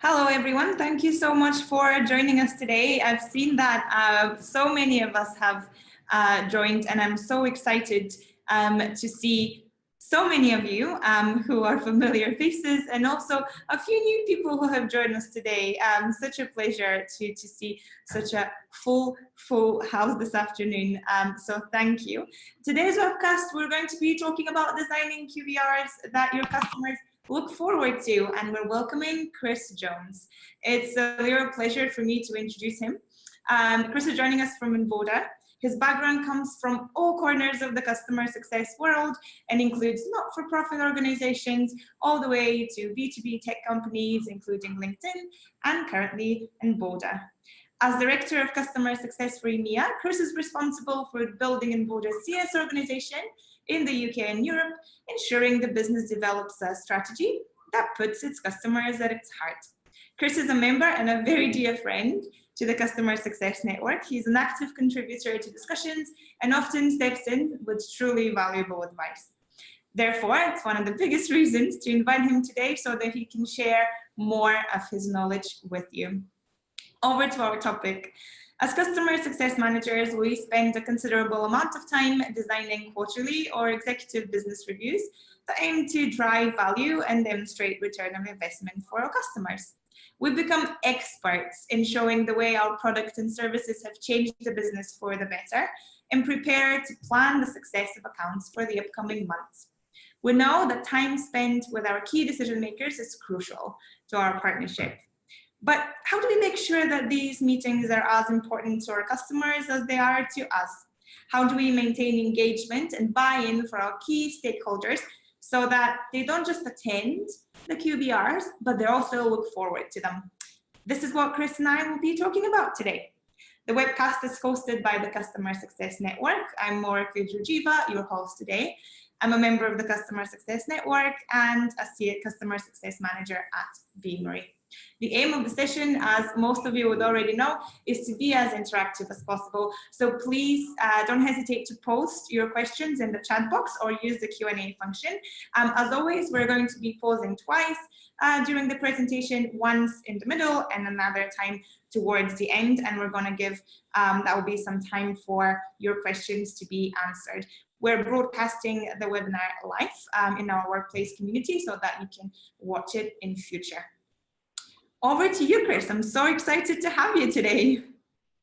Hello, everyone. Thank you so much for joining us today. I've seen that so many of us have joined, and I'm so excited to see so many of you who are familiar faces, and also a few new people who have joined us today. Such a pleasure to see such a full house this afternoon. So thank you. Today's webcast, we're going to be talking about designing QBRs that your customers look forward to, and we're welcoming Chris Jones. It's a real pleasure for me to introduce him. Chris is joining us from Enboarder. His background comes from all corners of the customer success world and includes not-for-profit organizations all the way to B2B tech companies, including LinkedIn and currently Enboarder. As Director of Customer Success for EMEA, Chris is responsible for building Enboarder's CS organization in the UK and Europe, ensuring the business develops a strategy that puts its customers at its heart. Chris is a member and a very dear friend to the Customer Success Network. He's an active contributor to discussions and often steps in with truly valuable advice. Therefore, it's one of the biggest reasons to invite him today so that he can share more of his knowledge with you. Over to our topic. As customer success managers, we spend a considerable amount of time designing quarterly or executive business reviews that aim to drive value and demonstrate return on investment for our customers. We've become experts in showing the way our products and services have changed the business for the better and prepare to plan the success of accounts for the upcoming months. We know that time spent with our key decision makers is crucial to our partnership. But how do we make sure that these meetings are as important to our customers as they are to us? How do we maintain engagement and buy-in for our key stakeholders so that they don't just attend the QBRs, but they also look forward to them? This is what Chris and I will be talking about today. The webcast is hosted by the Customer Success Network. I'm Morika Georgieva, your host today. I'm a member of the Customer Success Network and a Customer Success Manager at Beamery. The aim of the session, as most of you would already know, is to be as interactive as possible. So please don't hesitate to post your questions in the chat box or use the Q&A function. As always, we're going to be pausing twice during the presentation, once in the middle and another time towards the end. And we're going to give, that will be some time for your questions to be answered. We're broadcasting the webinar live in our workplace community so that you can watch it in future. Over to you, Chris. I'm so excited to have you today.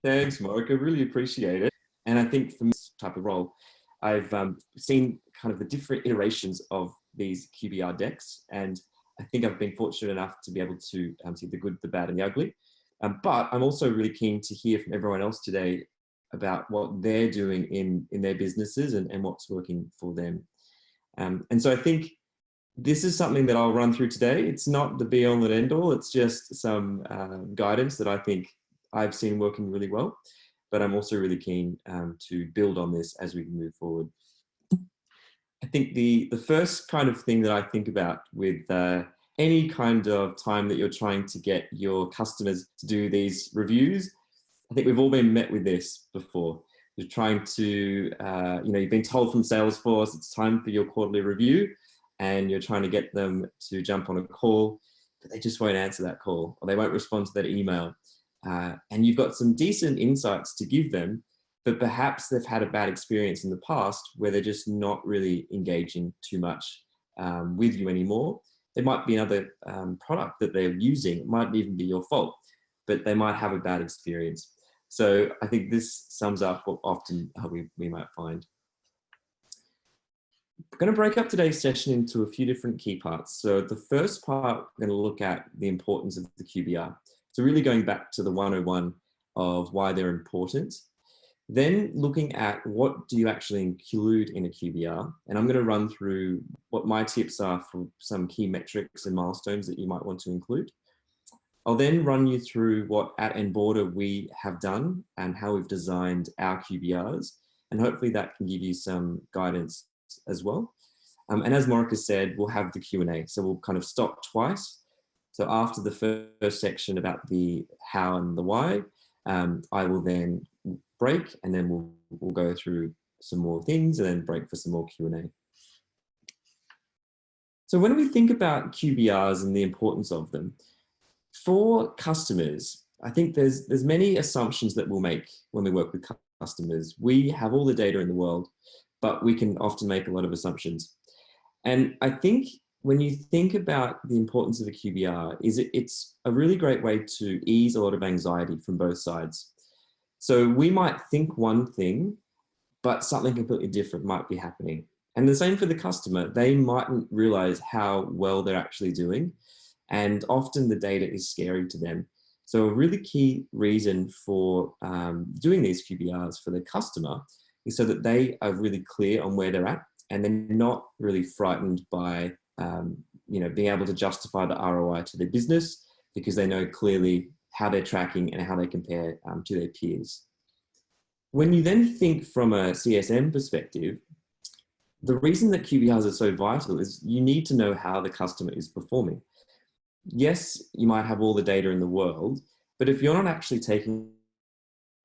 Thanks, Mark. I really appreciate it. And I think for this type of role, I've seen kind of the different iterations of these QBR decks. And I think I've been fortunate enough to be able to see the good, the bad, and the ugly. But I'm also really keen to hear from everyone else today about what they're doing in their businesses and what's working for them. And so I think this is something that I'll run through today. It's not the be all and end all. It's just some guidance that I think I've seen working really well, but I'm also really keen to build on this as we move forward. I think the first kind of thing that I think about with any kind of time that you're trying to get your customers to do these reviews, I think we've all been met with this before. You're trying to, you've been told from Salesforce, it's time for your quarterly review, and you're trying to get them to jump on a call, but they just won't answer that call, or they won't respond to that email. And you've got some decent insights to give them, but perhaps they've had a bad experience in the past where they're just not really engaging too much with you anymore. There might be another product that they're using. It might even be your fault, but they might have a bad experience. So I think this sums up what often how we might find. We're going to break up today's session into a few different key parts. So the first part, we're going to look at the importance of the QBR. So really going back to the 101 of why they're important. Then looking at what do you actually include in a QBR. And I'm going to run through what my tips are for some key metrics and milestones that you might want to include. I'll then run you through what at Enboarder we have done and how we've designed our QBRs. And hopefully that can give you some guidance as well. And as Morika said, we'll have the Q&A. So we'll kind of stop twice. So after the first section about the how and the why, I will then break, and then we'll go through some more things and then break for some more Q&A. So when we think about QBRs and the importance of them, For customers, I think there's many assumptions that we'll make when we work with customers. We have all the data in the world, but we can often make a lot of assumptions. And I think when you think about the importance of a QBR, it's a really great way to ease a lot of anxiety from both sides. So we might think one thing, but something completely different might be happening. And the same for the customer. They mightn't realize how well they're actually doing. And often the data is scary to them. So a really key reason for doing these QBRs for the customer is so that they are really clear on where they're at, and they're not really frightened by being able to justify the ROI to their business, because they know clearly how they're tracking and how they compare to their peers. When you then think from a CSM perspective, the reason that QBRs are so vital is you need to know how the customer is performing. Yes, you might have all the data in the world, but if you're not actually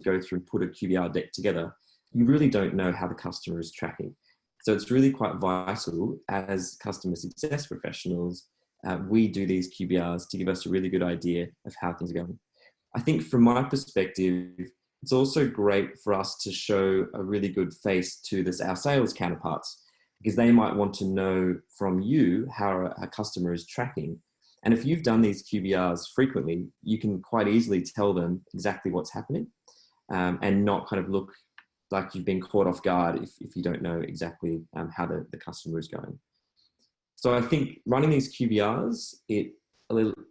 go through and put a QBR deck together, you really don't know how the customer is tracking. So it's really quite vital as customer success professionals, we do these QBRs to give us a really good idea of how things are going. I think from my perspective, it's also great for us to show a really good face to our sales counterparts, because they might want to know from you how a customer is tracking. And if you've done these QBRs frequently, you can quite easily tell them exactly what's happening, and not kind of look like you've been caught off guard if you don't know exactly how the customer is going. So I think running these QBRs, it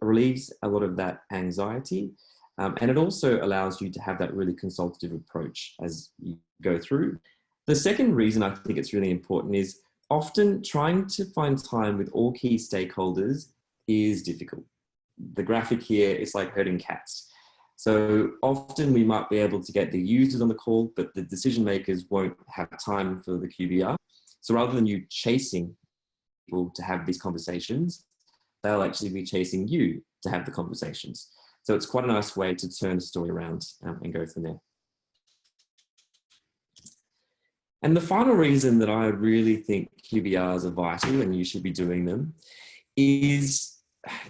relieves a lot of that anxiety, and it also allows you to have that really consultative approach as you go through. The second reason I think it's really important is often trying to find time with all key stakeholders is difficult. The graphic here is like herding cats. So often we might be able to get the users on the call, but the decision makers won't have time for the QBR. So rather than you chasing people to have these conversations, they'll actually be chasing you to have the conversations. So it's quite a nice way to turn the story around and go from there. And the final reason that I really think QBRs are vital and you should be doing them is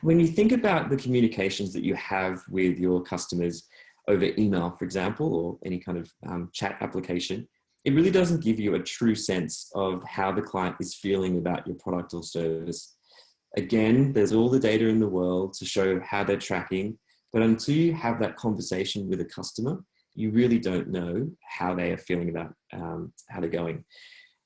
when you think about the communications that you have with your customers over email, for example, or any kind of chat application, it really doesn't give you a true sense of how the client is feeling about your product or service. Again, there's all the data in the world to show how they're tracking, but until you have that conversation with a customer, you really don't know how they are feeling about how they're going.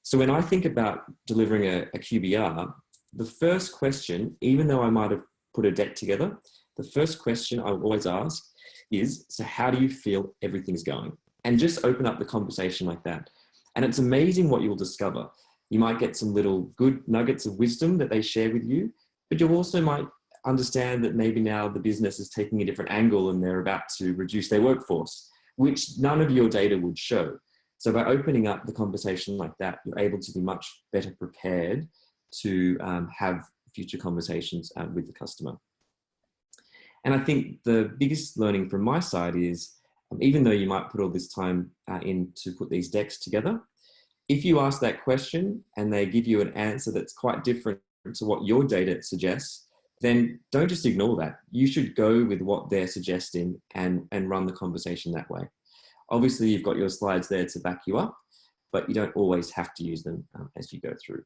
So when I think about delivering a QBR, the first question, even though I might have put a deck together, the first question I always ask is, so how do you feel everything's going? And just open up the conversation like that. And it's amazing what you'll discover. You might get some little good nuggets of wisdom that they share with you, but you also might understand that maybe now the business is taking a different angle and they're about to reduce their workforce, which none of your data would show. So by opening up the conversation like that, you're able to be much better prepared to have future conversations with the customer. And I think the biggest learning from my side is, even though you might put all this time in to put these decks together, if you ask that question and they give you an answer that's quite different to what your data suggests, then don't just ignore that. You should go with what they're suggesting and run the conversation that way. Obviously, you've got your slides there to back you up, but you don't always have to use them as you go through.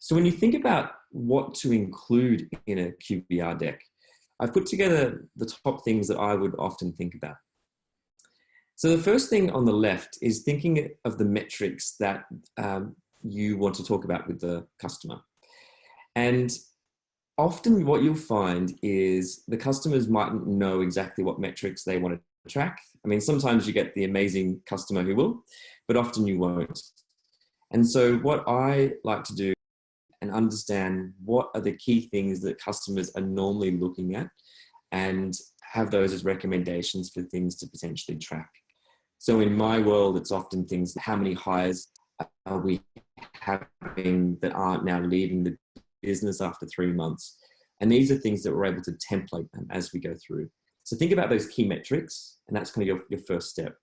So when you think about what to include in a QBR deck, I've put together the top things that I would often think about. So the first thing on the left is thinking of the metrics that you want to talk about with the customer. And often what you'll find is the customers mightn't know exactly what metrics they want to track. I mean, sometimes you get the amazing customer who will, but often you won't. And so what I like to do and understand what are the key things that customers are normally looking at and have those as recommendations for things to potentially track. So in my world, it's often things, how many hires are we having that aren't now leaving the business after 3 months? And these are things that we're able to template as we go through. So think about those key metrics, and that's kind of your first step.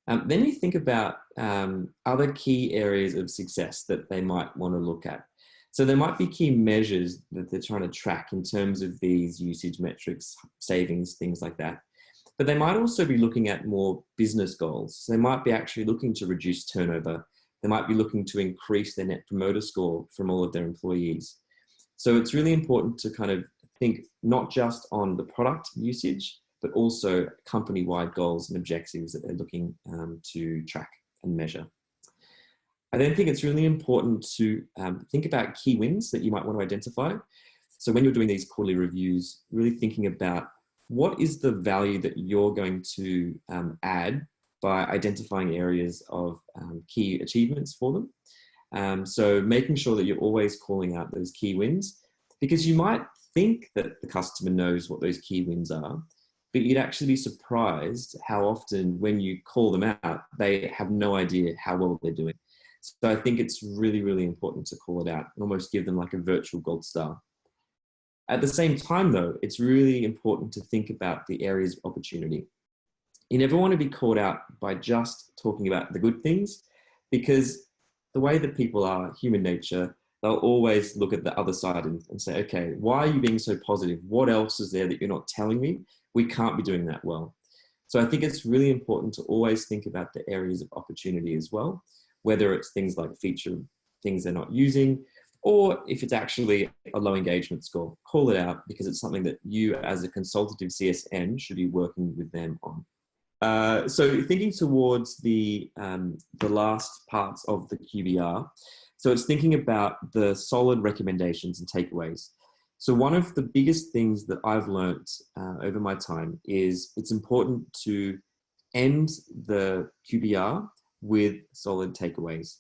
Then you think about other key areas of success that they might want to look at. So there might be key measures that they're trying to track in terms of these usage metrics, savings, things like that. But they might also be looking at more business goals. So they might be actually looking to reduce turnover. They might be looking to increase their net promoter score from all of their employees. So it's really important to kind of think not just on the product usage, but also company-wide goals and objectives that they're looking to track and measure. I then think it's really important to think about key wins that you might want to identify. So when you're doing these quarterly reviews, really thinking about what is the value that you're going to add by identifying areas of key achievements for them. So making sure that you're always calling out those key wins, because you might think that the customer knows what those key wins are, but you'd actually be surprised how often when you call them out, they have no idea how well they're doing. So I think it's really, really important to call it out and almost give them like a virtual gold star. At the same time though, it's really important to think about the areas of opportunity. You never want to be called out by just talking about the good things, because the way that people are, human nature, they'll always look at the other side and say, okay, why are you being so positive? What else is there that you're not telling me? We can't be doing that well. So I think it's really important to always think about the areas of opportunity as well, whether it's things like feature things they're not using, or if it's actually a low engagement score, call it out, because it's something that you as a consultative CSN should be working with them on. So thinking towards the last parts of the QBR, so it's thinking about the solid recommendations and takeaways. So one of the biggest things that I've learned over my time is it's important to end the QBR with solid takeaways.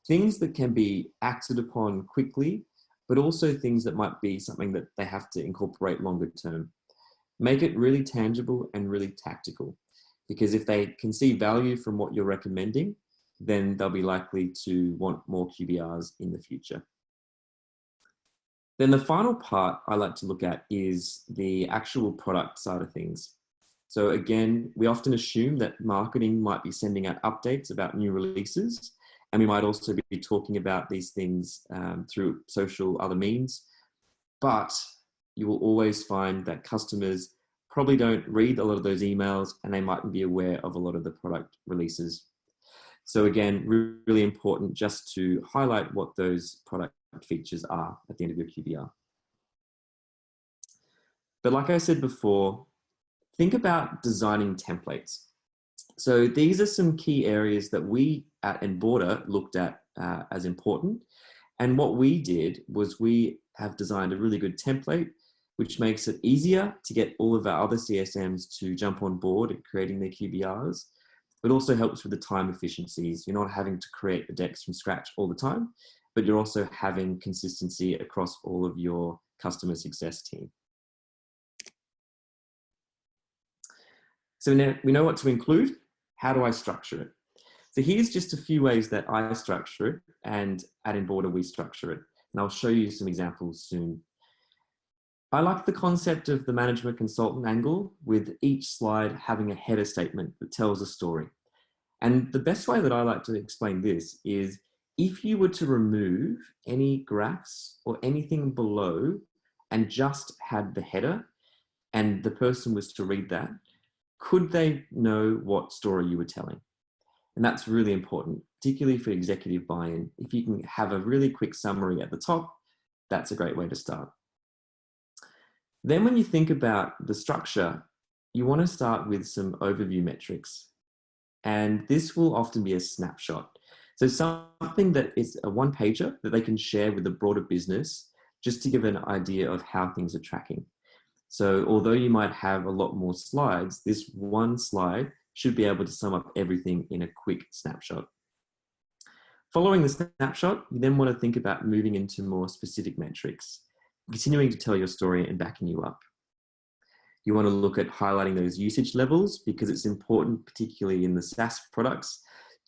Things that can be acted upon quickly, but also things that might be something that they have to incorporate longer term. Make it really tangible and really tactical, because if they can see value from what you're recommending, then they'll be likely to want more QBRs in the future. Then the final part I like to look at is the actual product side of things. So again, we often assume that marketing might be sending out updates about new releases, and we might also be talking about these things through social other means. But you will always find that customers probably don't read a lot of those emails, and they mightn't be aware of a lot of the product releases. So again, really important just to highlight what those product features are at the end of your QBR. But like I said before, think about designing templates. So these are some key areas that we at Enboarder looked at as important. And what we did was we have designed a really good template, which makes it easier to get all of our other CSMs to jump on board at creating their QBRs, but also helps with the time efficiencies. You're not having to create the decks from scratch all the time, but you're also having consistency across all of your customer success team. So now we know what to include. How do I structure it? So here's just a few ways that I structure it, and at Enboarder we structure it. And I'll show you some examples soon. I like the concept of the management consultant angle, with each slide having a header statement that tells a story. And the best way that I like to explain this is, if you were to remove any graphs or anything below and just had the header, and the person was to read that, could they know what story you were telling? And that's really important, particularly for executive buy-in. If you can have a really quick summary at the top, that's a great way to start. Then when you think about the structure, you want to start with some overview metrics. And this will often be a snapshot. So something that is a one-pager that they can share with the broader business, just to give an idea of how things are tracking. So although you might have a lot more slides, this one slide should be able to sum up everything in a quick snapshot. Following the snapshot, you then want to think about moving into more specific metrics, continuing to tell your story and backing you up. You want to look at highlighting those usage levels, because it's important, particularly in the SaaS products,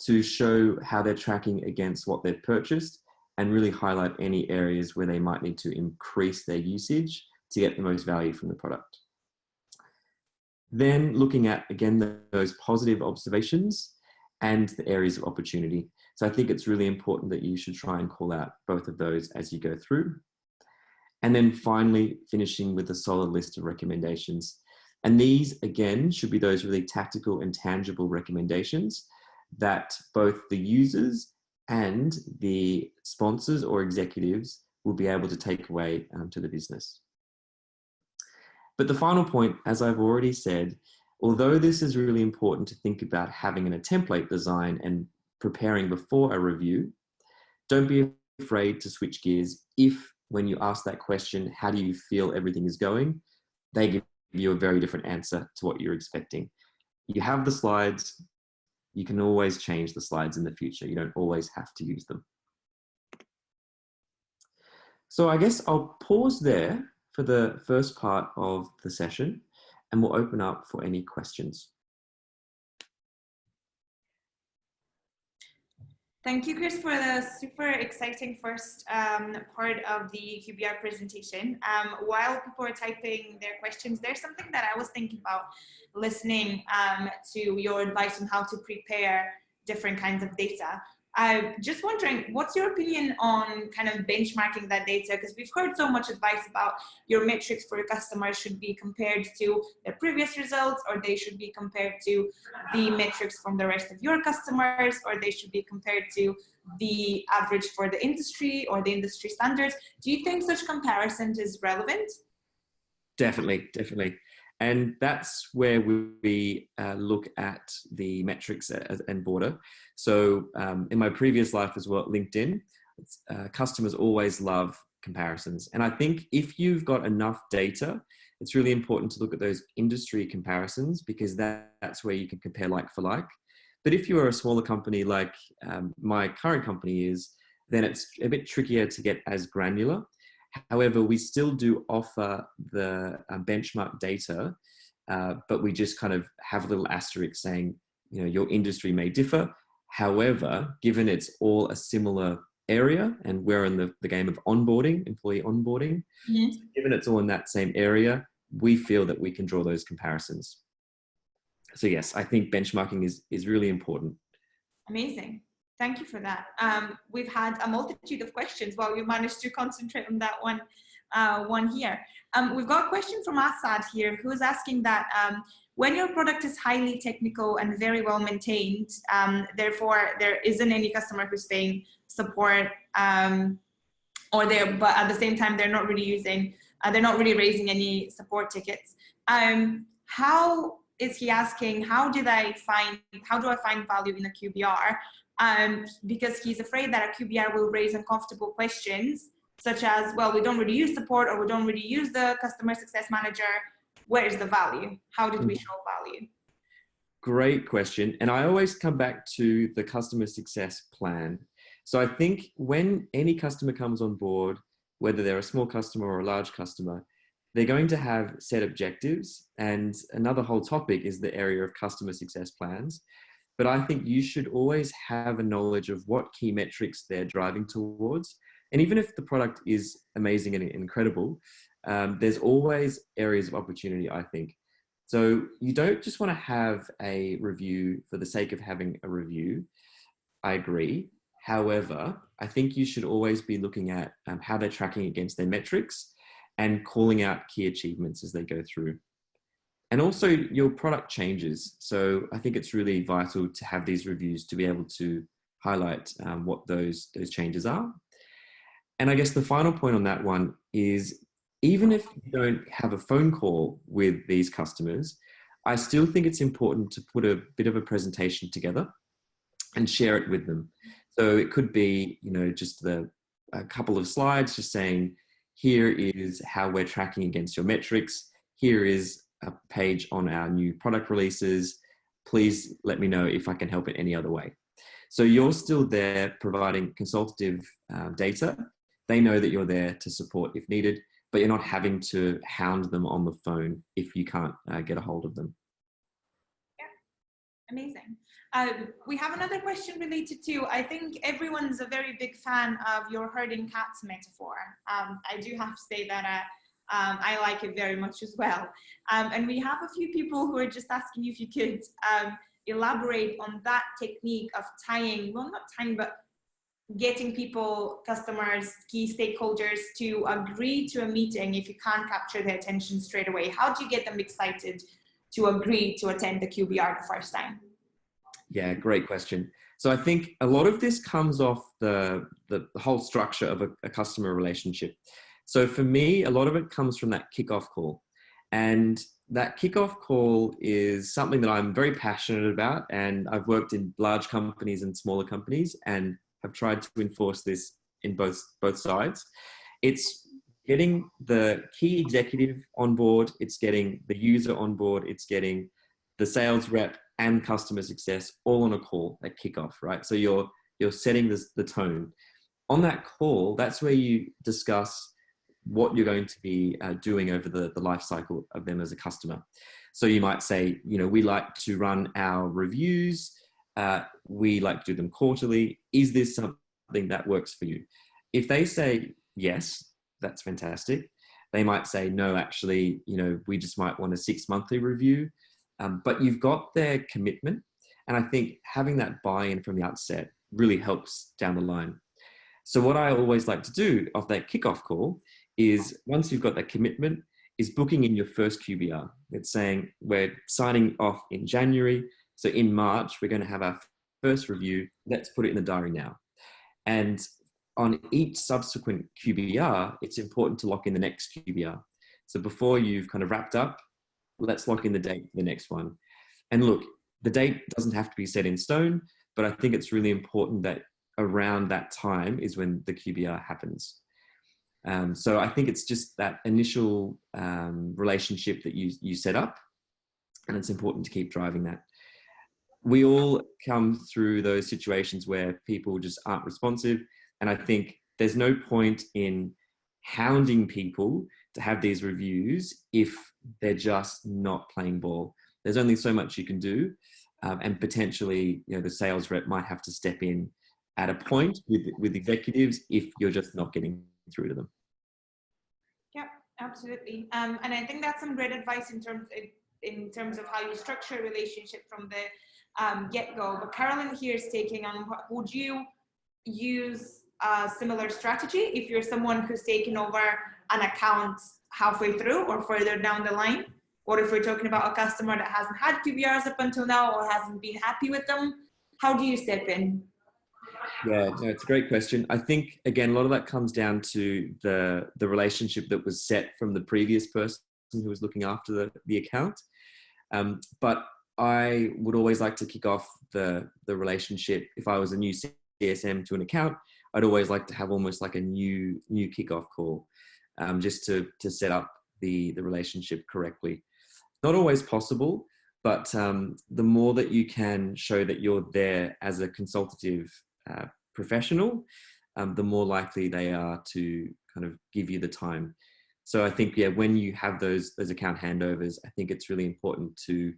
to show how they're tracking against what they've purchased, and really highlight any areas where they might need to increase their usage to get the most value from the product. Then looking at, again, those positive observations, and the areas of opportunity. So I think it's really important that you should try and call out both of those as you go through. And then finally, finishing with a solid list of recommendations. And these, again, should be those really tactical and tangible recommendations that both the users and the sponsors or executives will be able to take away to the business. But the final point, as I've already said, although this is really important to think about having a template design and preparing before a review, don't be afraid to switch gears if, when you ask that question, how do you feel everything is going, they give you a very different answer to what you're expecting. You have the slides, you can always change the slides in the future. You don't always have to use them. So I guess I'll pause there for the first part of the session, and we'll open up for any questions. Thank you, Chris, for the super exciting first part of the QBR presentation. While people are typing their questions, there's something that I was thinking about listening to your advice on how to prepare different kinds of data. Just wondering, what's your opinion on kind of benchmarking that data? Because we've heard so much advice about your metrics for your customers should be compared to their previous results, or they should be compared to the metrics from the rest of your customers, or they should be compared to the average for the industry or the industry standards. Do you think such comparison is relevant? Definitely, definitely. And that's where we look at the metrics as Enboarder. So in my previous life as well, LinkedIn, customers always love comparisons. And I think if you've got enough data, it's really important to look at those industry comparisons, because that's where you can compare like for like. But if you are a smaller company like my current company is, then it's a bit trickier to get as granular. However, we still do offer the benchmark data, but we just kind of have a little asterisk saying, you know, your industry may differ. However, given it's all a similar area and we're in the game of onboarding, employee onboarding, so given it's all in that same area, we feel that we can draw those comparisons. So yes, I think benchmarking is really important. Amazing. Thank you for that. We've had a multitude of questions. Well, you managed to concentrate on that one here. We've got a question from Assad here, who's asking that when your product is highly technical and very well maintained, therefore there isn't any customer who's paying support, but at the same time they're not really raising any support tickets. How is he asking? How do I find value in a QBR? Because he's afraid that a QBR will raise uncomfortable questions, such as, well, we don't really use support, or we don't really use the customer success manager. Where's the value? How did we show value? Great question. And I always come back to the customer success plan. So I think when any customer comes on board, whether they're a small customer or a large customer, they're going to have set objectives. And another whole topic is the area of customer success plans. But I think you should always have a knowledge of what key metrics they're driving towards. And even if the product is amazing and incredible, there's always areas of opportunity, I think. So you don't just want to have a review for the sake of having a review. I agree. However, I think you should always be looking at how they're tracking against their metrics and calling out key achievements as they go through. And also your product changes. So I think it's really vital to have these reviews to be able to highlight what those changes are. And I guess the final point on that one is, even if you don't have a phone call with these customers, I still think it's important to put a bit of a presentation together and share it with them. So it could be, you know, just a couple of slides just saying, here is how we're tracking against your metrics. Here is a page on our new product releases. Please let me know if I can help in any other way. So you're still there providing consultative data. They know that you're there to support if needed, but you're not having to hound them on the phone if you can't get a hold of them. Yeah, amazing. We have another question related to, I think everyone's a very big fan of your herding cats metaphor. I do have to say that I like it very much as well. And we have a few people who are just asking you if you could elaborate on that technique of tying, well, not tying, but getting people, customers, key stakeholders to agree to a meeting if you can't capture their attention straight away? How do you get them excited to agree to attend the QBR the first time? Yeah, great question. So I think a lot of this comes off the whole structure of a customer relationship. So for me, a lot of it comes from that kickoff call. And that kickoff call is something that I'm very passionate about. And I've worked in large companies and smaller companies and have tried to enforce this in both sides. It's getting the key executive on board. It's getting the user on board. It's getting the sales rep and customer success all on a call at kickoff, right? So you're setting the tone. On that call, that's where you discuss what you're going to be doing over the life cycle of them as a customer. So you might say, we like to run our reviews. We like to do them quarterly. Is this something that works for you? If they say yes, that's fantastic. They might say, no, actually, we just might want a 6-monthly review. But you've got their commitment. And I think having that buy-in from the outset really helps down the line. So what I always like to do off that kickoff call is, once you've got that commitment, is booking in your first QBR. It's saying we're signing off in January. So in March, we're going to have our first review. Let's put it in the diary now. And on each subsequent QBR, it's important to lock in the next QBR. So before you've kind of wrapped up, let's lock in the date for the next one. And look, the date doesn't have to be set in stone, but I think it's really important that around that time is when the QBR happens. So I think it's just that initial relationship that you set up, and it's important to keep driving that. We all come through those situations where people just aren't responsive, and I think there's no point in hounding people to have these reviews if they're just not playing ball. There's only so much you can do, and potentially, the sales rep might have to step in at a point with executives if you're just not getting through to them. Yeah, absolutely. And I think that's some great advice in terms of how you structure a relationship from the get-go. But Carolyn here is taking on, would you use a similar strategy if you're someone who's taken over an account halfway through or further down the line? Or if we're talking about a customer that hasn't had QBRs up until now or hasn't been happy with them, how do you step in? Yeah, no, it's a great question. I think, again, a lot of that comes down to the relationship that was set from the previous person who was looking after the account. But I would always like to kick off the relationship. If I was a new CSM to an account, I'd always like to have almost like a new kickoff call, just to set up the relationship correctly. Not always possible, but the more that you can show that you're there as a consultative professional, the more likely they are to kind of give you the time. So I think, when you have those account handovers, I think it's really important to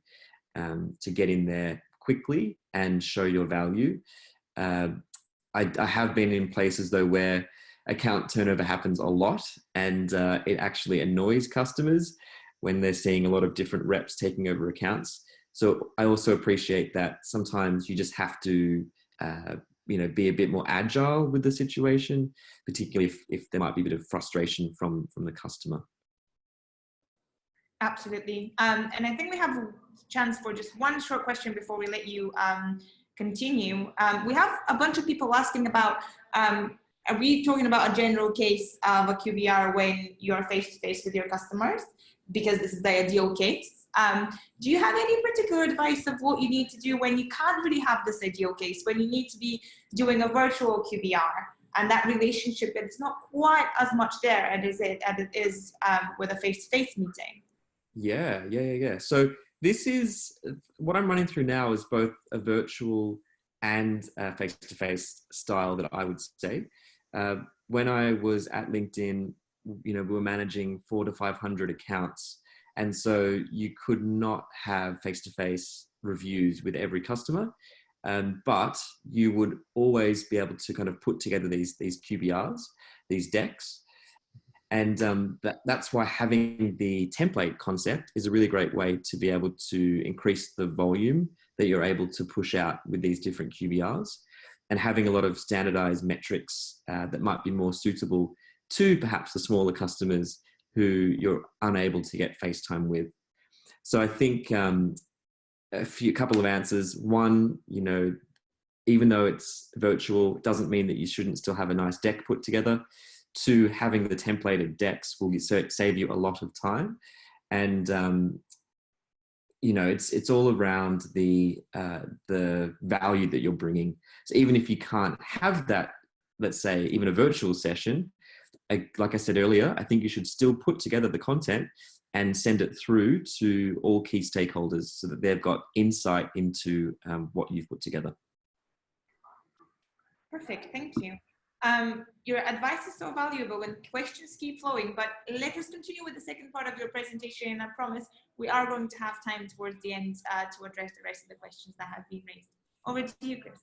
get in there quickly and show your value. I have been in places though where account turnover happens a lot, and it actually annoys customers when they're seeing a lot of different reps taking over accounts. So I also appreciate that sometimes you just have to be a bit more agile with the situation, particularly if there might be a bit of frustration from the customer. Absolutely. And I think we have a chance for just one short question before we let you continue. We have a bunch of people asking about, are we talking about a general case of a QBR when you are face-to-face with your customers? Because this is the ideal case. Do you have any particular advice of what you need to do when you can't really have this ideal case, when you need to be doing a virtual QBR and that relationship is not quite as much there as it is with a face-to-face meeting? Yeah. So this is what I'm running through now is both a virtual and a face-to-face style that I would say. When I was at LinkedIn, we were managing 400 to 500 accounts. And so you could not have face-to-face reviews with every customer, but you would always be able to kind of put together these QBRs, these decks. And that's why having the template concept is a really great way to be able to increase the volume that you're able to push out with these different QBRs, and having a lot of standardized metrics that might be more suitable to perhaps the smaller customers who you're unable to get FaceTime with. So I think a couple of answers. One, even though it's virtual, it doesn't mean that you shouldn't still have a nice deck put together. Two, having the templated decks will save you a lot of time. And, it's all around the value that you're bringing. So even if you can't have that, let's say, even a virtual session, like I said earlier, I think you should still put together the content and send it through to all key stakeholders so that they've got insight into what you've put together. Perfect, thank you. Your advice is so valuable and questions keep flowing, but let us continue with the second part of your presentation, and I promise we are going to have time towards the end to address the rest of the questions that have been raised. Over to you, Chris.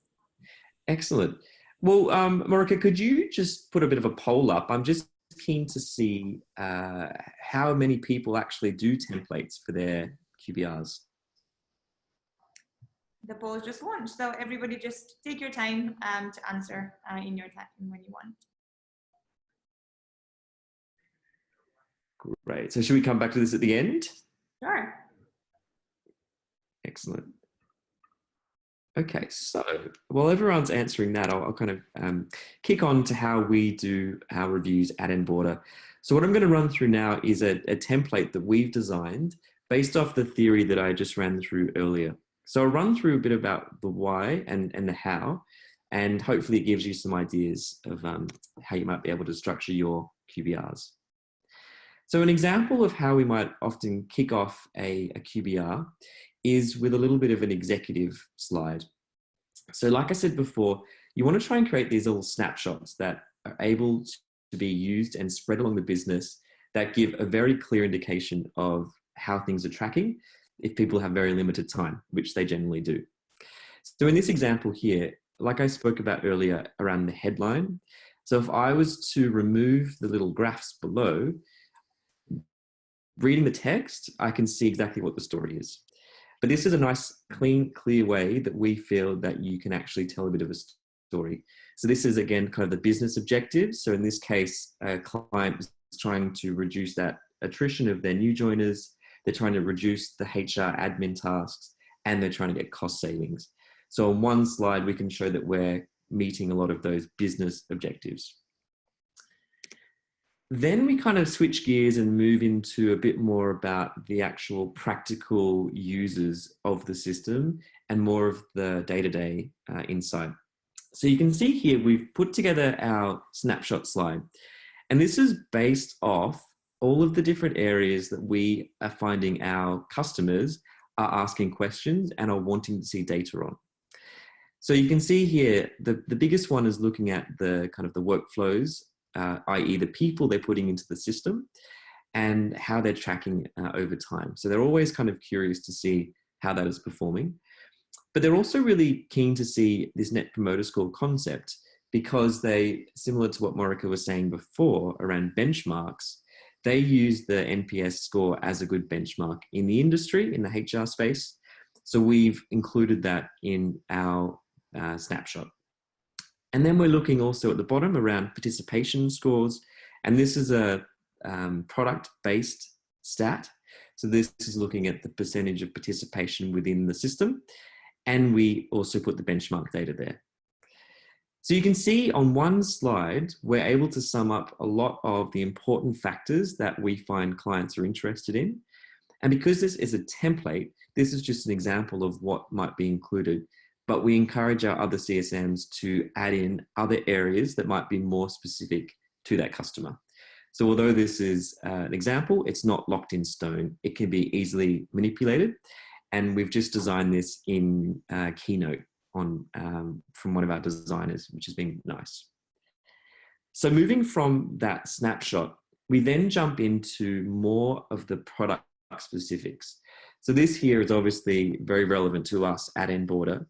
Excellent. Well, Marika, could you just put a bit of a poll up? I'm just keen to see how many people actually do templates for their QBRs. The poll is just launched, so everybody just take your time to answer in your time when you want. Great. So should we come back to this at the end? Sure. Excellent. Okay, so while everyone's answering that, I'll kind of kick on to how we do our reviews at Enboarder. So what I'm going to run through now is a template that we've designed based off the theory that I just ran through earlier. So I'll run through a bit about the why and the how, and hopefully it gives you some ideas of how you might be able to structure your QBRs. So an example of how we might often kick off a QBR is with a little bit of an executive slide. So like I said before, you want to try and create these little snapshots that are able to be used and spread along the business that give a very clear indication of how things are tracking if people have very limited time, which they generally do. So in this example here, like I spoke about earlier around the headline, so if I was to remove the little graphs below, reading the text, I can see exactly what the story is. But this is a nice, clean, clear way that we feel that you can actually tell a bit of a story. So this is, again, kind of the business objectives. So in this case, a client is trying to reduce that attrition of their new joiners. They're trying to reduce the HR admin tasks, and they're trying to get cost savings. So on one slide, we can show that we're meeting a lot of those business objectives. Then we kind of switch gears and move into a bit more about the actual practical users of the system and more of the day-to-day insight. So you can see here, we've put together our snapshot slide, and this is based off all of the different areas that we are finding our customers are asking questions and are wanting to see data on. So you can see here, the biggest one is looking at the kind of the workflows, i.e. the people they're putting into the system and how they're tracking over time. So they're always kind of curious to see how that is performing. But they're also really keen to see this Net Promoter Score concept because they, similar to what Marika was saying before around benchmarks, they use the NPS score as a good benchmark in the industry, in the HR space. So we've included that in our snapshot. And then we're looking also at the bottom around participation scores. And this is a product-based stat. So this is looking at the percentage of participation within the system. And we also put the benchmark data there. So you can see on one slide, we're able to sum up a lot of the important factors that we find clients are interested in. And because this is a template, this is just an example of what might be included. But we encourage our other CSMs to add in other areas that might be more specific to that customer. So although this is an example, it's not locked in stone. It can be easily manipulated. And we've just designed this in Keynote from one of our designers, which has been nice. So moving from that snapshot, we then jump into more of the product specifics. So this here is obviously very relevant to us at Enboarder,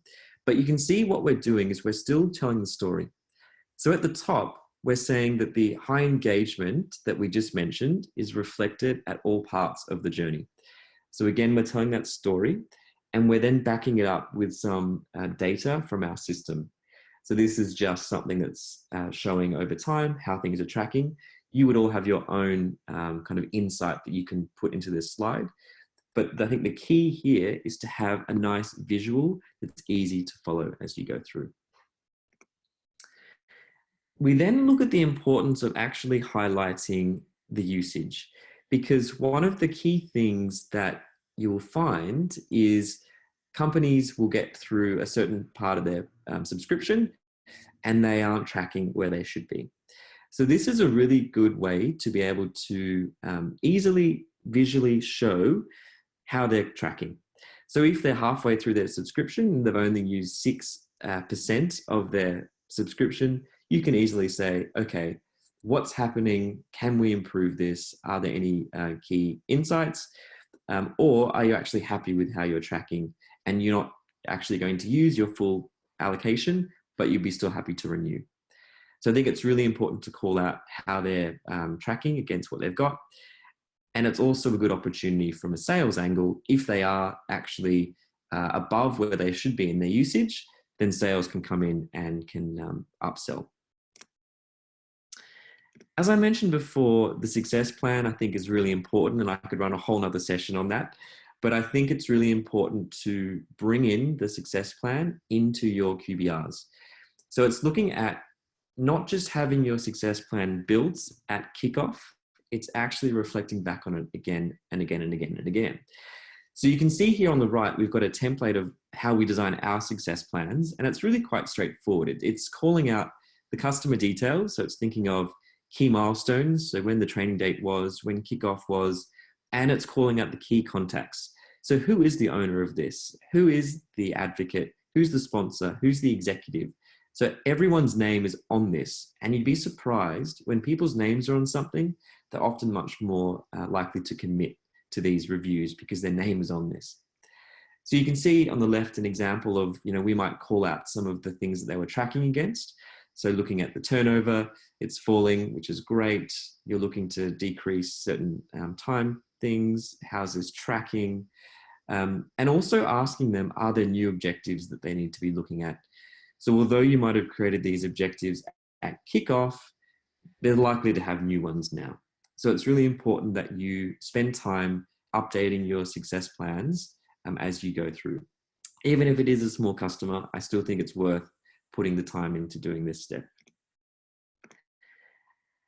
but you can see what we're doing is we're still telling the story. So at the top, we're saying that the high engagement that we just mentioned is reflected at all parts of the journey. So again, we're telling that story, and we're then backing it up with some data from our system. So this is just something that's showing over time how things are tracking. You would all have your own kind of insight that you can put into this slide. But I think the key here is to have a nice visual that's easy to follow as you go through. We then look at the importance of actually highlighting the usage, because one of the key things that you will find is companies will get through a certain part of their subscription and they aren't tracking where they should be. So this is a really good way to be able to easily visually show how they're tracking. So if they're halfway through their subscription and they've only used 6% of their subscription, you can easily say, okay, what's happening? Can we improve this? Are there any key insights? Or are you actually happy with how you're tracking and you're not actually going to use your full allocation, but you'd be still happy to renew? So I think it's really important to call out how they're tracking against what they've got. And it's also a good opportunity from a sales angle. If they are actually above where they should be in their usage, then sales can come in and can upsell. As I mentioned before, the success plan I think is really important, and I could run a whole nother session on that. But I think it's really important to bring in the success plan into your QBRs. So it's looking at not just having your success plan built at kickoff, it's actually reflecting back on it again and again and again and again. So you can see here on the right, we've got a template of how we design our success plans, and it's really quite straightforward. It's calling out the customer details. So it's thinking of key milestones, so when the training date was, when kickoff was, and it's calling out the key contacts. So who is the owner of this? Who is the advocate? Who's the sponsor? Who's the executive? So everyone's name is on this, and you'd be surprised when people's names are on something, they're often much more likely to commit to these reviews because their name is on this. So you can see on the left an example of, we might call out some of the things that they were tracking against. So looking at the turnover, it's falling, which is great. You're looking to decrease certain time things. How's this tracking? And also asking them, are there new objectives that they need to be looking at? So although you might have created these objectives at kickoff, they're likely to have new ones now. So it's really important that you spend time updating your success plans as you go through. Even if it is a small customer, I still think it's worth putting the time into doing this step.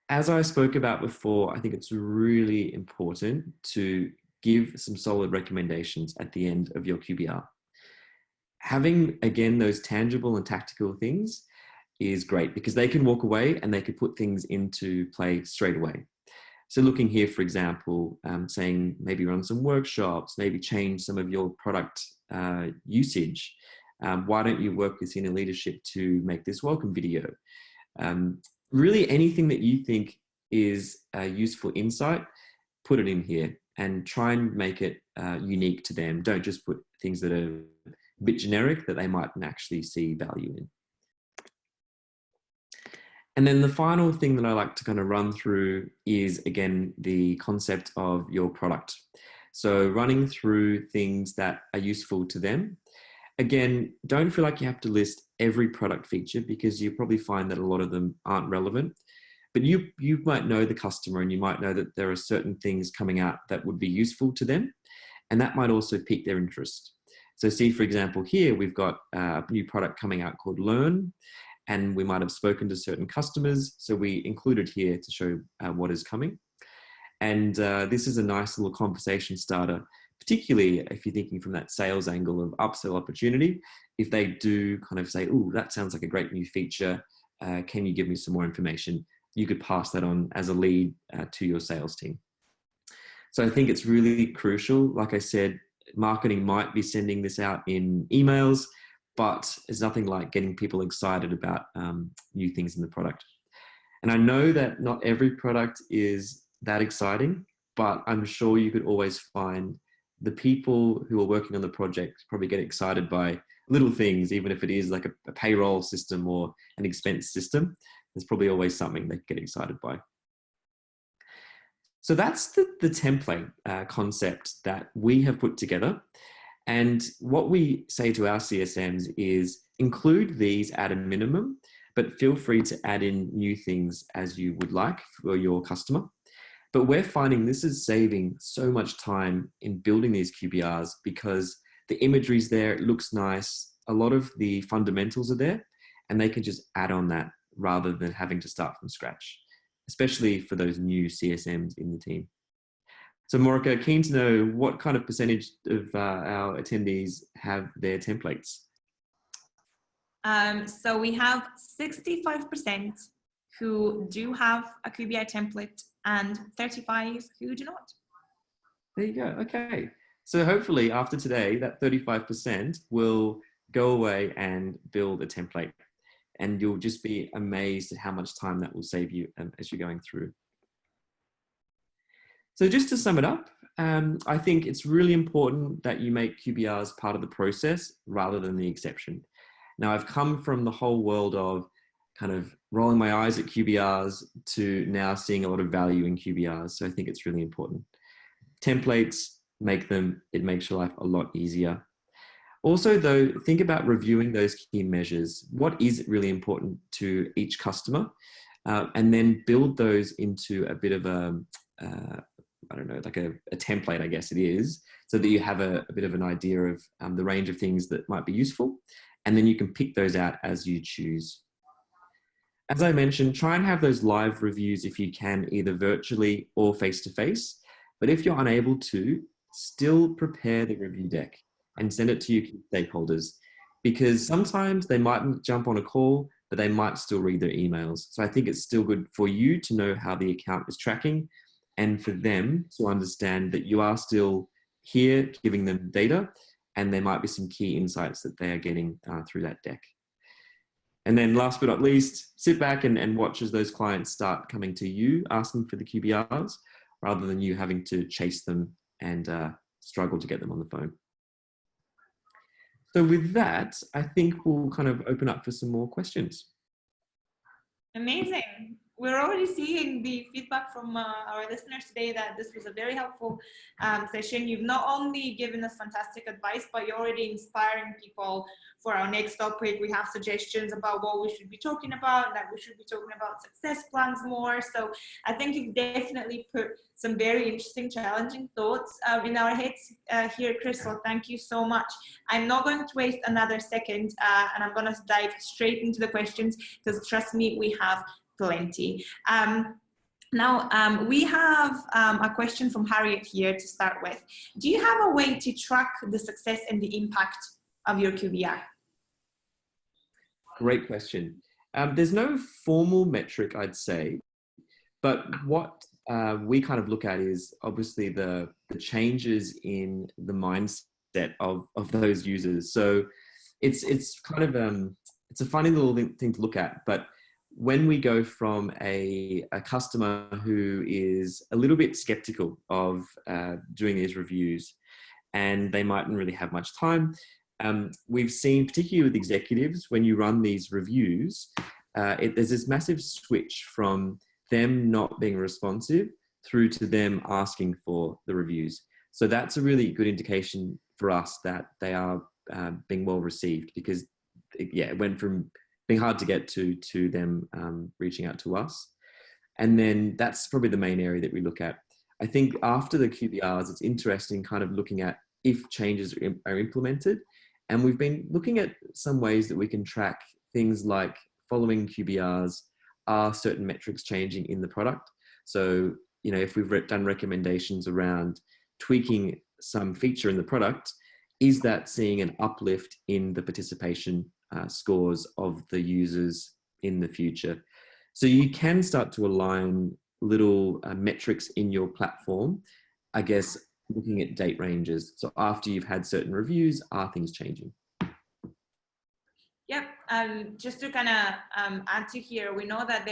As I spoke about before, I think it's really important to give some solid recommendations at the end of your QBR. Having, again, those tangible and tactical things is great because they can walk away and they can put things into play straight away. So looking here, for example, saying maybe run some workshops, maybe change some of your product usage. Why don't you work with senior leadership to make this welcome video? Really anything that you think is a useful insight, put it in here and try and make it unique to them. Don't just put things that are a bit generic that they mightn't actually see value in. And then the final thing that I like to kind of run through is, again, the concept of your product. So running through things that are useful to them. Again, don't feel like you have to list every product feature because you probably find that a lot of them aren't relevant. But you might know the customer and you might know that there are certain things coming out that would be useful to them. And that might also pique their interest. So see, for example, here we've got a new product coming out called Learn. And we might have spoken to certain customers. So we included here to show what is coming. And this is a nice little conversation starter, particularly if you're thinking from that sales angle of upsell opportunity. If they do kind of say, oh, that sounds like a great new feature. Can you give me some more information? You could pass that on as a lead to your sales team. So I think it's really crucial. Like I said, marketing might be sending this out in emails, but it's nothing like getting people excited about new things in the product. And I know that not every product is that exciting, but I'm sure you could always find the people who are working on the project probably get excited by little things, even if it is like a payroll system or an expense system. there's probably always something they get excited by. So that's the template concept that we have put together. And what we say to our CSMs is include these at a minimum, but feel free to add in new things as you would like for your customer. But we're finding this is saving so much time in building these QBRs because the imagery's there, it looks nice, a lot of the fundamentals are there, and they can just add on that rather than having to start from scratch, especially for those new CSMs in the team. So Morika, keen to know what kind of percentage of our attendees have their templates? So we have 65% who do have a QBR template and 35 who do not. There you go. Okay. So hopefully after today, that 35% will go away and build a template. And you'll just be amazed at how much time that will save you as you're going through. So just to sum it up, I think it's really important that you make QBRs part of the process rather than the exception. Now, I've come from the whole world of kind of rolling my eyes at QBRs to now seeing a lot of value in QBRs. So I think it's really important. Templates, it makes your life a lot easier. Also, though, think about reviewing those key measures. What is really important to each customer? And then build those into a bit of a, I don't know, like a template, I guess it is, so that you have a bit of an idea of the range of things that might be useful. And then you can pick those out as you choose. As I mentioned, try and have those live reviews if you can, either virtually or face-to-face. But if you're unable to, still prepare the review deck and send it to your stakeholders, because sometimes they mightn't jump on a call, but they might still read their emails. So I think it's still good for you to know how the account is tracking and for them to understand that you are still here giving them data, and there might be some key insights that they are getting through that deck. And then last but not least, sit back and watch as those clients start coming to you asking for the QBRs rather than you having to chase them and struggle to get them on the phone. So with that, I think we'll kind of open up for some more questions. Amazing. We're already seeing the feedback from our listeners today that this was a very helpful session. You've not only given us fantastic advice, but you're already inspiring people for our next topic. We have suggestions about what we should be talking about, that we should be talking about success plans more. So I think you've definitely put some very interesting, challenging thoughts in our heads here, Chris. So thank you so much. I'm not going to waste another second and I'm going to dive straight into the questions because trust me, we have plenty. Now, we have a question from Harriet here to start with. Do you have a way to track the success and the impact of your QBR? Great question. There's no formal metric, I'd say, but what we kind of look at is obviously the changes in the mindset of those users. So it's kind of, it's a funny little thing to look at, but when we go from a customer who is a little bit skeptical of doing these reviews and they mightn't really have much time, we've seen, particularly with executives, when you run these reviews, there's this massive switch from them not being responsive through to them asking for the reviews. So that's a really good indication for us that they are being well received, because it went from being hard to get to them reaching out to us. And then that's probably the main area that we look at. I think after the QBRs, it's interesting kind of looking at if changes are implemented. And we've been looking at some ways that we can track things like following QBRs, are certain metrics changing in the product? So, you know, if we've done recommendations around tweaking some feature in the product, is that seeing an uplift in the participation scores of the users in the future? So you can start to align little metrics in your platform, I guess, looking at date ranges. So after you've had certain reviews, are things changing? Yep, just to kind of add to here, we know that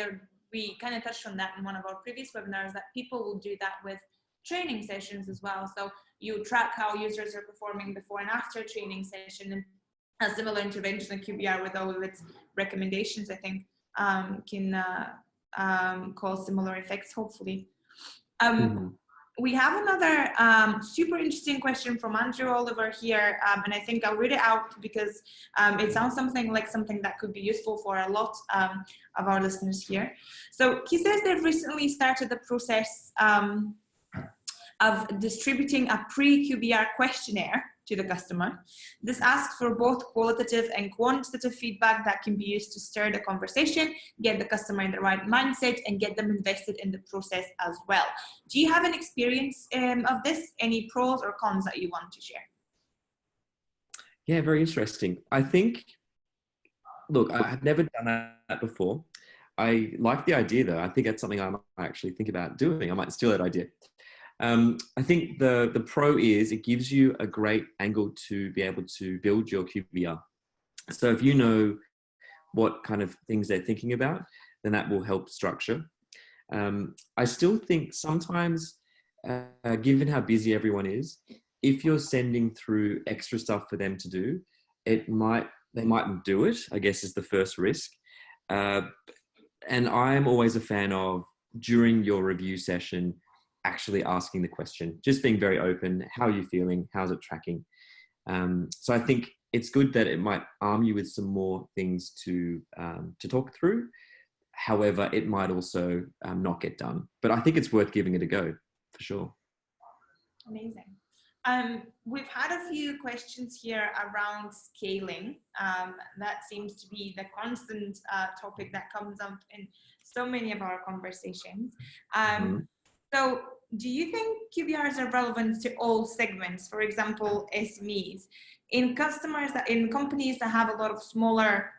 we kind of touched on that in one of our previous webinars, that people will do that with training sessions as well. So you track how users are performing before and after a training session, and a similar intervention in QBR with all of its recommendations, I think. cause similar effects, hopefully. Mhm. We have another super interesting question from Andrew Oliver here, and I think I'll read it out because it sounds something that could be useful for a lot of our listeners here. So he says they've recently started the process of distributing a pre-QBR questionnaire to the customer. This asks for both qualitative and quantitative feedback that can be used to stir the conversation, get the customer in the right mindset, and get them invested in the process as well. Do you have an experience of this? Any pros or cons that you want to share? Yeah, very interesting. I think, look, I've never done that before. I like the idea though. I think that's something I might actually think about doing. I might steal that idea. I think the pro is it gives you a great angle to be able to build your QBR. So if you know what kind of things they're thinking about, then that will help structure. I still think sometimes, given how busy everyone is, if you're sending through extra stuff for them to do, they mightn't do it, I guess is the first risk. And I'm always a fan of, during your review session, actually asking the question, just being very open. How are you feeling? How's it tracking? So I think it's good that it might arm you with some more things to talk through. However, it might also not get done. But I think it's worth giving it a go, for sure. Amazing. We've had a few questions here around scaling. That seems to be the constant topic that comes up in so many of our conversations. So do you think QBRs are relevant to all segments, for example, SMEs? In companies that have a lot of smaller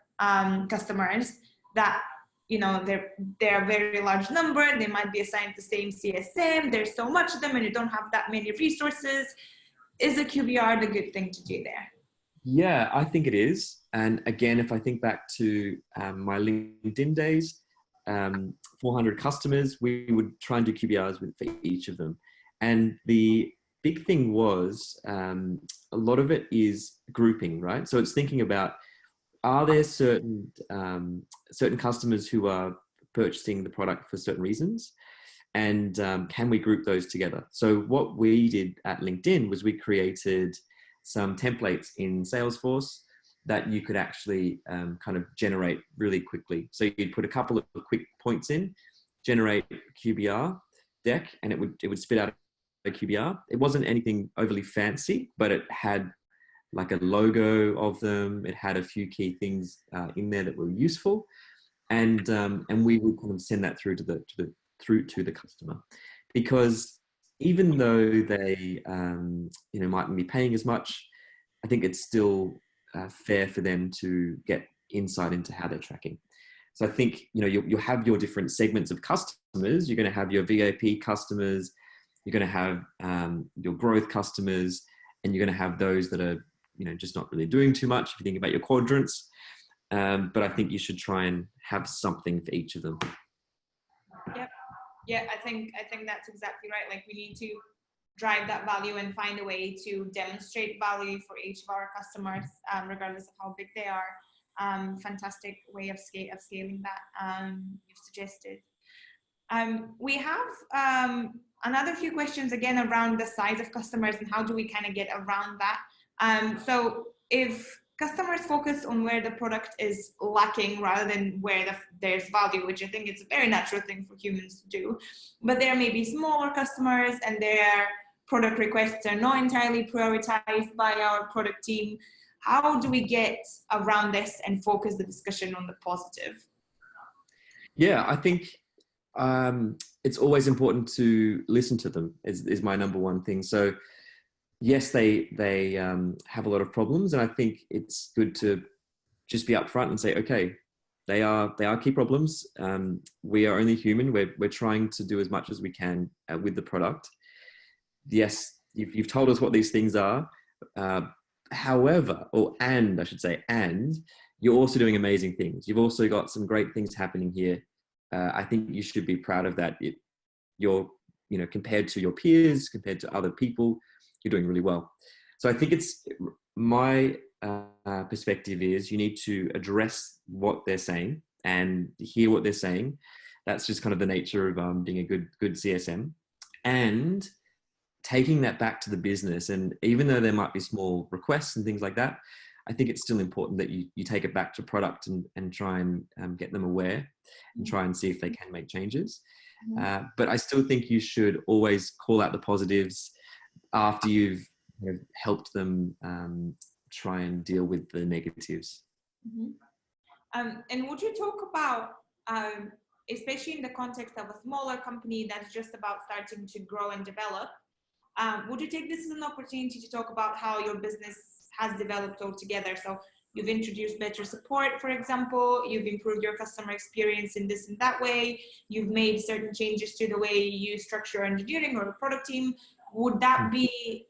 customers that, you know, they're a very large number, they might be assigned the same CSM, there's so much of them and you don't have that many resources. Is a QBR the good thing to do there? Yeah, I think it is. And again, if I think back to my LinkedIn days, 400 customers, we would try and do QBRs for each of them. And the big thing was a lot of it is grouping, right? So it's thinking about, are there certain customers who are purchasing the product for certain reasons? And can we group those together? So what we did at LinkedIn was we created some templates in Salesforce that you could actually kind of generate really quickly. So you'd put a couple of quick points in, generate a QBR deck, and it would spit out a QBR. It wasn't anything overly fancy, but it had like a logo of them. It had a few key things in there that were useful, and we would kind of send that through to the customer, because even though they mightn't be paying as much, I think it's still fair for them to get insight into how they're tracking. So I think you'll have your different segments of customers. You're going to have your VIP customers, you're going to have your growth customers, and you're going to have those that are just not really doing too much if you think about your quadrants. But I think you should try and have something for each of them. Yep. Yeah, I think that's exactly right. Like, we need to drive that value and find a way to demonstrate value for each of our customers, regardless of how big they are. Fantastic way of scaling that you've suggested. We have another few questions again around the size of customers and how do we kind of get around that. So if customers focus on where the product is lacking rather than where there's value, which I think it's a very natural thing for humans to do, but there may be smaller customers and their product requests are not entirely prioritized by our product team. How do we get around this and focus the discussion on the positive? Yeah, I think it's always important to listen to them is my number one thing. So yes, they have a lot of problems, and I think it's good to just be upfront and say, okay, they are key problems. We are only human. We're trying to do as much as we can with the product. Yes, you've told us what these things are. However, and you're also doing amazing things. You've also got some great things happening here. I think you should be proud of that. You're, compared to your peers, compared to other people, you're doing really well. So I think it's my perspective is you need to address what they're saying and hear what they're saying. That's just kind of the nature of being a good CSM. And taking that back to the business. And even though there might be small requests and things like that, I think it's still important that you take it back to product and try and get them aware and try and see if they can make changes. But I still think you should always call out the positives after you've helped them try and deal with the negatives. And would you talk about, especially in the context of a smaller company that's just about starting to grow and develop, would you take this as an opportunity to talk about how your business has developed altogether? So you've introduced better support, for example, you've improved your customer experience in this and that way, you've made certain changes to the way you structure engineering or a product team. Would that be,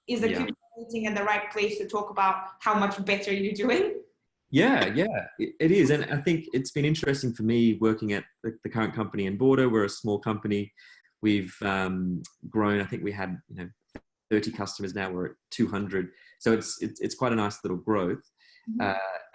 is a QBR meeting at the right place to talk about how much better you're doing? Yeah, it is. And I think it's been interesting for me working at the current company, Enboarder. We're a small company. We've grown. I think we had 30 customers, now we're at 200. So it's quite a nice little growth.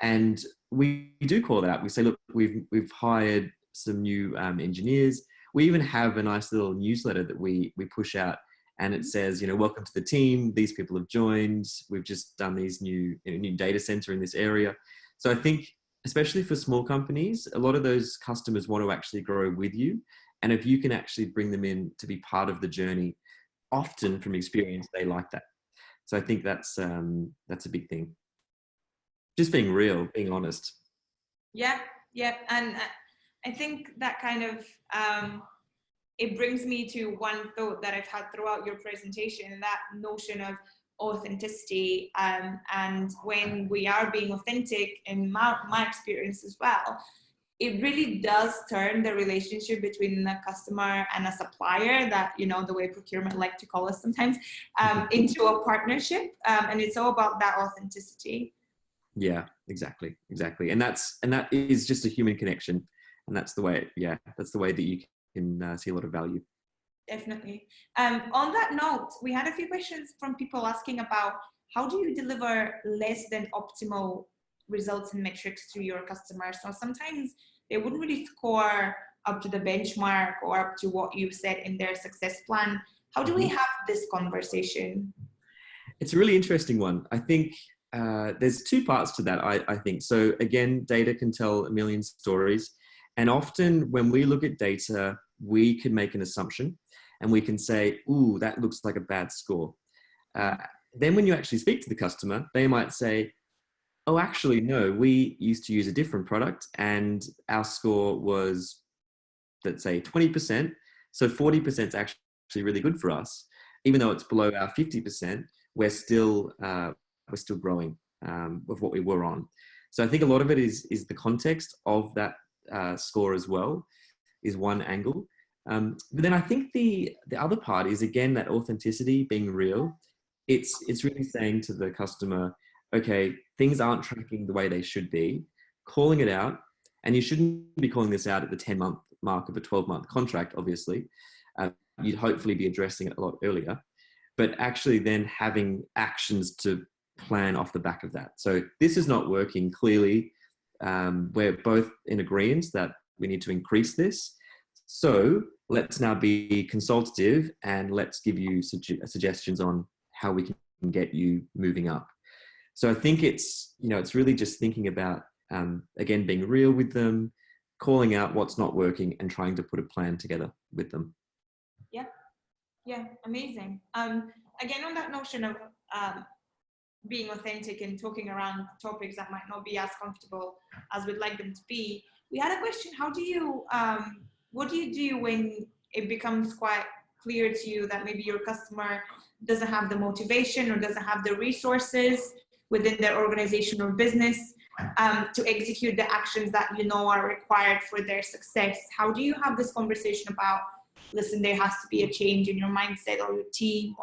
And we do call that out. We say, look, we've hired some new engineers. We even have a nice little newsletter that we push out, and it says, welcome to the team. These people have joined. We've just done these new data center in this area. So I think, especially for small companies, a lot of those customers want to actually grow with you. And if you can actually bring them in to be part of the journey, often from experience, they like that. So I think that's a big thing. Just being real, being honest. Yeah. And I think that kind of, it brings me to one thought that I've had throughout your presentation, and that notion of authenticity. And when we are being authentic, in my experience as well, it really does turn the relationship between a customer and a supplier, that, the way procurement like to call us sometimes, into a partnership. And it's all about that authenticity. Yeah, exactly. And that is just a human connection. And that's the way, that's the way that you can see a lot of value. Definitely. On that note, we had a few questions from people asking about how do you deliver less than optimal results and metrics to your customers? So sometimes they wouldn't really score up to the benchmark or up to what you've set in their success plan. How do we have this conversation? It's a really interesting one. I think there's two parts to that, I think. So again, data can tell a million stories. And often when we look at data, we can make an assumption and we can say, ooh, that looks like a bad score. Then when you actually speak to the customer, they might say, oh, actually, no, we used to use a different product and our score was, let's say, 20%. So 40% is actually really good for us. Even though it's below our 50%, we're still growing with what we were on. So I think a lot of it is the context of that score as well, is one angle. But then I think the other part is, again, that authenticity, being real. It's really saying to the customer, okay, things aren't tracking the way they should be, calling it out. And you shouldn't be calling this out at the 10-month mark of a 12-month contract, obviously. You'd hopefully be addressing it a lot earlier, but actually then having actions to plan off the back of that. So this is not working. Clearly, we're both in agreement that we need to increase this. So let's now be consultative and let's give you suggestions on how we can get you moving up. So I think it's really just thinking about, again, being real with them, calling out what's not working and trying to put a plan together with them. Yeah, amazing. Again, on that notion of being authentic and talking around topics that might not be as comfortable as we'd like them to be, we had a question. What do you do when it becomes quite clear to you that maybe your customer doesn't have the motivation or doesn't have the resources within their organization or business to execute the actions that are required for their success? How do you have this conversation about, listen, there has to be a change in your mindset or your team?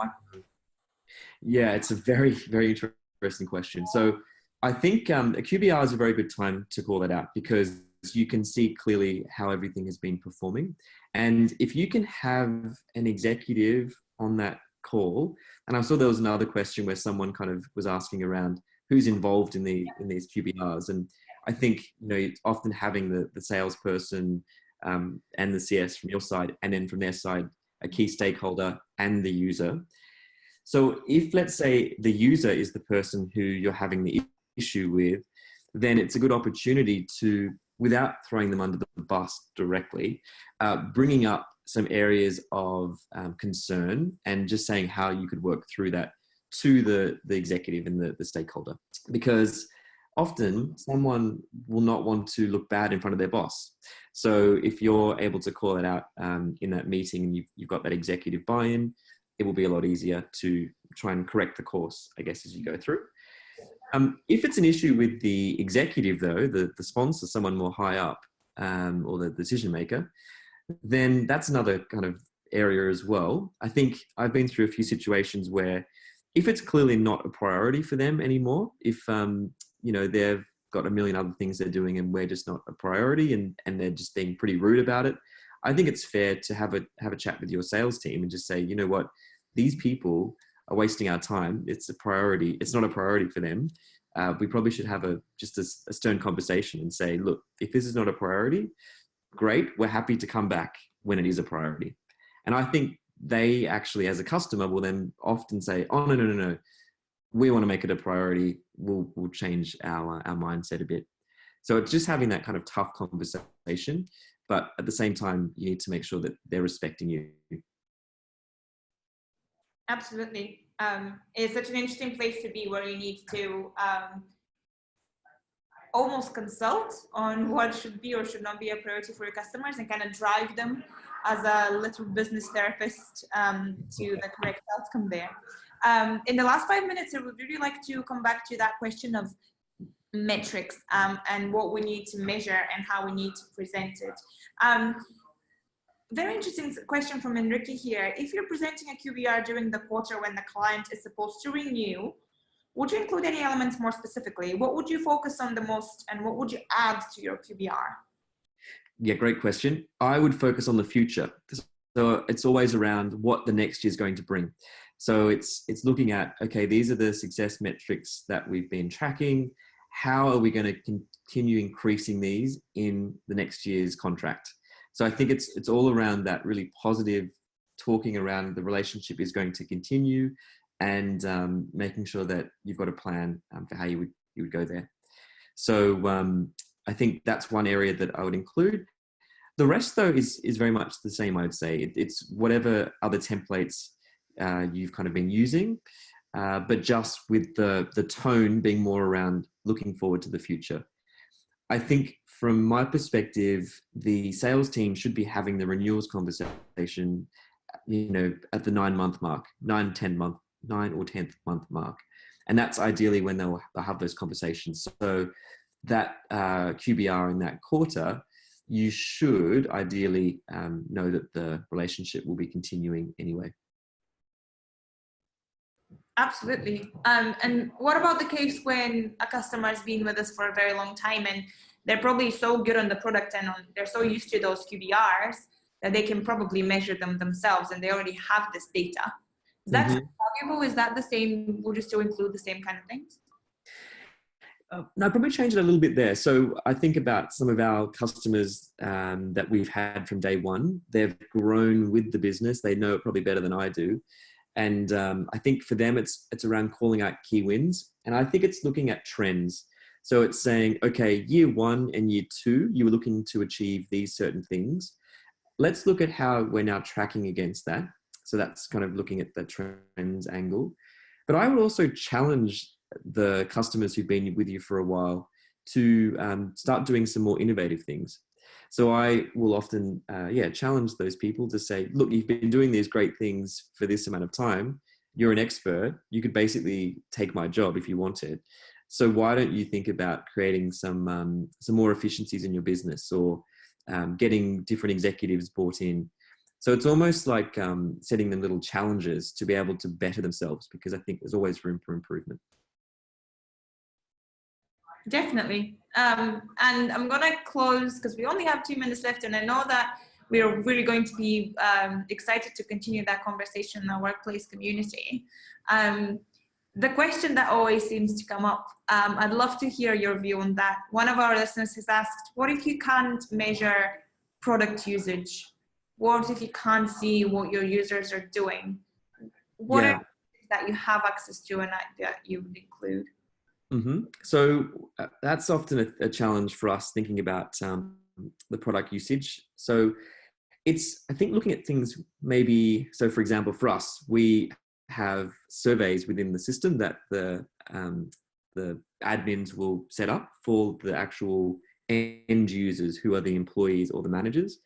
Yeah, it's a very, very interesting question. So I think a QBR is a very good time to call that out, because you can see clearly how everything has been performing. And if you can have an executive on that call, and I saw there was another question where someone kind of was asking around who's involved in these QBRs. And I think, it's often having the salesperson and the CS from your side, and then from their side, a key stakeholder and the user. So if, let's say, the user is the person who you're having the issue with, then it's a good opportunity to, without throwing them under the bus directly, bringing up some areas of concern and just saying how you could work through that to the executive and the stakeholder. Because often someone will not want to look bad in front of their boss. So if you're able to call it out in that meeting and you've got that executive buy-in, it will be a lot easier to try and correct the course, I guess, as you go through. If it's an issue with the executive, though, the sponsor, someone more high up, or the decision maker, then that's another kind of area as well. I think I've been through a few situations where if it's clearly not a priority for them anymore, if they've got a million other things they're doing and we're just not a priority, and they're just being pretty rude about it, I think it's fair to have a chat with your sales team and just say, you know what, these people are wasting our time. It's a priority. It's not a priority for them. We probably should have just a stern conversation and say, look, if this is not a priority, great, we're happy to come back when it is a priority. And I think they actually, as a customer, will then often say, oh, no, we want to make it a priority. We'll change our mindset a bit. So it's just having that kind of tough conversation, but at the same time, you need to make sure that they're respecting you. Absolutely. It's such an interesting place to be, where you need to almost consult on what should be or should not be a priority for your customers, and kind of drive them as a little business therapist to the correct outcome there. In the last 5 minutes, I would really like to come back to that question of metrics and what we need to measure and how we need to present it. Very interesting question from Enrique here. If you're presenting a QBR during the quarter when the client is supposed to renew, would you include any elements more specifically? What would you focus on the most, and what would you add to your QBR? Yeah, great question. I would focus on the future. So it's always around what the next year is going to bring. So it's looking at, okay, these are the success metrics that we've been tracking. How are we going to continue increasing these in the next year's contract? So I think it's all around that really positive talking around the relationship is going to continue, and making sure that you've got a plan for how you would go there. So I think that's one area that I would include. The rest, though, is very much the same, I would say. It's whatever other templates you've kind of been using, but just with the tone being more around looking forward to the future. I think from my perspective, the sales team should be having the renewals conversation, at the 9-month mark, 9 or 10th month mark. And that's ideally when they'll have those conversations. So that QBR in that quarter, you should ideally know that the relationship will be continuing anyway. Absolutely. And what about the case when a customer has been with us for a very long time, and they're probably so good on the product and they're so used to those QBRs that they can probably measure them themselves, and they already have this data? Is that valuable? Is that the same? Would you still include the same kind of things? No, probably change it a little bit there. So I think about some of our customers that we've had from day one. They've grown with the business. They know it probably better than I do. And I think for them, it's around calling out key wins. And I think it's looking at trends. So it's saying, okay, year 1 and year 2, you were looking to achieve these certain things. Let's look at how we're now tracking against that. So that's kind of looking at the trends angle. But I would also challenge the customers who've been with you for a while to start doing some more innovative things. So I will often, challenge those people to say, look, you've been doing these great things for this amount of time. You're an expert. You could basically take my job if you wanted. So why don't you think about creating some more efficiencies in your business, or getting different executives brought in? So it's almost like setting them little challenges to be able to better themselves, because I think there's always room for improvement. Definitely. And I'm going to close because we only have 2 minutes left, and I know that we are really going to be excited to continue that conversation in our workplace community. the question that always seems to come up, I'd love to hear your view on that. One of our listeners has asked, what if you can't measure product usage? What if you can't see what your users are doing? What are things that you have access to and that you would include? So that's often a challenge for us thinking about the product usage. So it's, I think, looking at things maybe, so for example, for us, we have surveys within the system that the admins will set up for the actual end users who are the employees or the managers.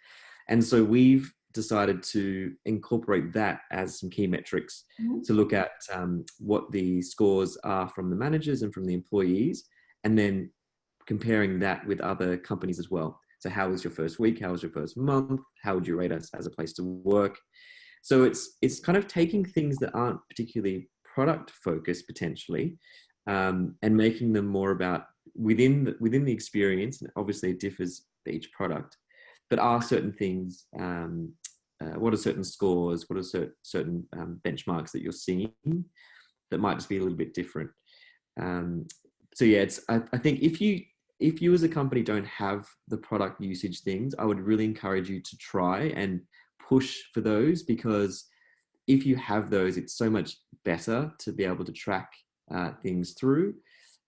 And so we've decided to incorporate that as some key metrics to look at what the scores are from the managers and from the employees, and then comparing that with other companies as well. So how was your first week? How was your first month? How would you rate us as a place to work? So it's kind of taking things that aren't particularly product focused potentially, and making them more about within the experience. And obviously it differs for each product, but are certain things, what are certain scores, what are certain benchmarks that you're seeing that might just be a little bit different. So yeah, I think if you as a company don't have the product usage things, I would really encourage you to try and push for those, because if you have those, it's so much better to be able to track things through.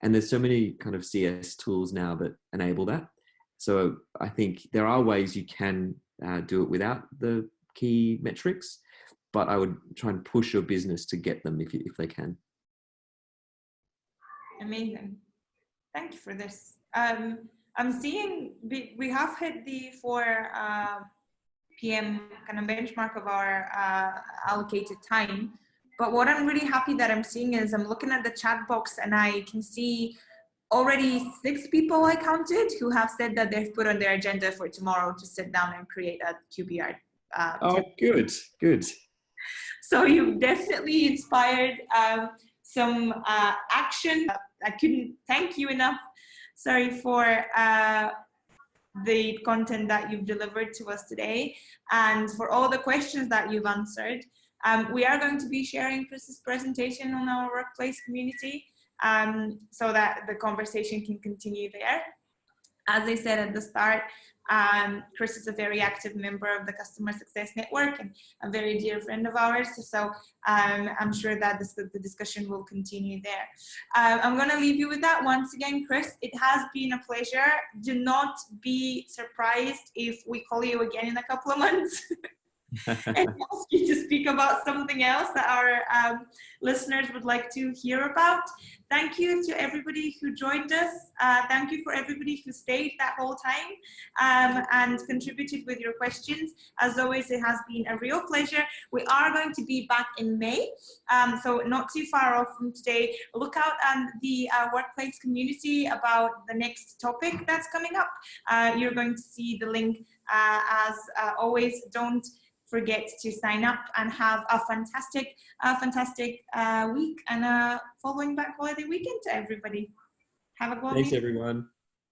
And there's so many kind of CS tools now that enable that. So I think there are ways you can do it without the key metrics, but I would try and push your business to get them if they can. Amazing. Thank you for this. I'm seeing we have hit the 4 PM kind of benchmark of our allocated time. But what I'm really happy that I'm seeing is I'm looking at the chat box and I can see already 6 people I counted who have said that they've put on their agenda for tomorrow to sit down and create a QBR. Oh, good. So you've definitely inspired some action. I couldn't thank you enough. Sorry for the content that you've delivered to us today and for all the questions that you've answered. We are going to be sharing Chris's presentation on our workplace community so that the conversation can continue there. As I said at the start, Chris is a very active member of the Customer Success Network and a very dear friend of ours. So I'm sure that the discussion will continue there. I'm going to leave you with that. Once again, Chris, it has been a pleasure. Do not be surprised if we call you again in a couple of months. And ask you to speak about something else that our listeners would like to hear about. Thank you to everybody who joined us. Thank you for everybody who stayed that whole time and contributed with your questions. As always, it has been a real pleasure. We are going to be back in May, so not too far off from today. Look out on the workplace community about the next topic that's coming up. You're going to see the link. As always, don't forget to sign up and have a fantastic week and a following back holiday weekend to everybody. Have a good Thanks, everyone.